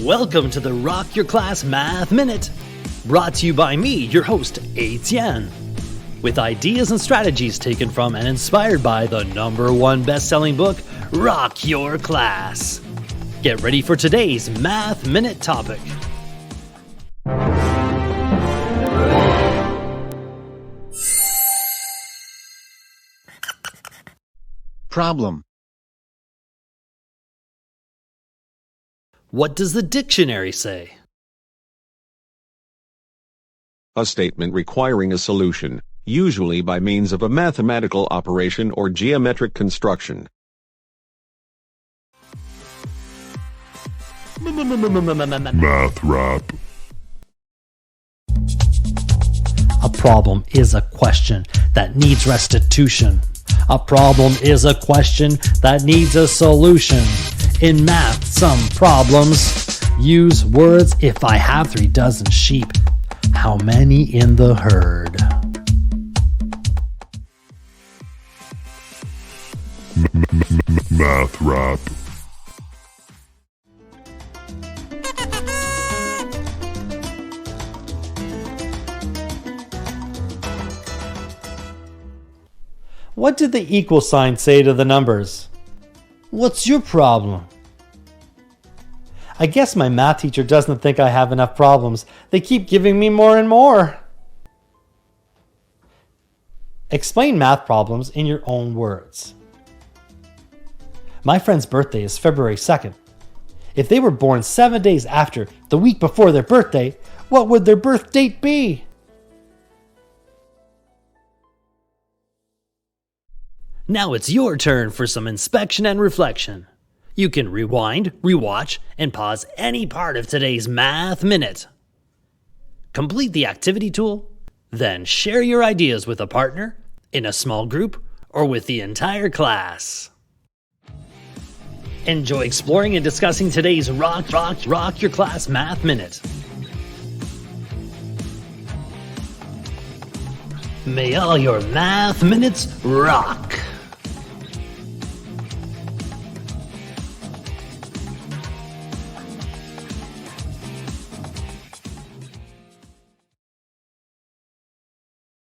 Welcome to the Rock Your Class Math Minute, brought to you by me, your host, Etienne, with ideas and strategies taken from and inspired by the #1 best-selling book, Rock Your Class. Get ready for today's Math Minute topic. Problem. What does the dictionary say? A statement requiring a solution, usually by means of a mathematical operation or geometric construction. Math rap. A problem is a question that needs restitution. A problem is a question that needs a solution. In math, some problems use words. If I have 3 dozen sheep, how many in the herd? Math rap. What did the equal sign say to the numbers? What's your problem? I guess my math teacher doesn't think I have enough problems. They keep giving me more and more. Explain math problems in your own words. My friend's birthday is February 2nd. If they were born 7 days after, the week before their birthday, what would their birth date be? Now it's your turn for some inspection and reflection. You can rewind, rewatch, and pause any part of today's Math Minute. Complete the activity tool, then share your ideas with a partner, in a small group, or with the entire class. Enjoy exploring and discussing today's Rock Your Class Math Minute. May all your math minutes rock!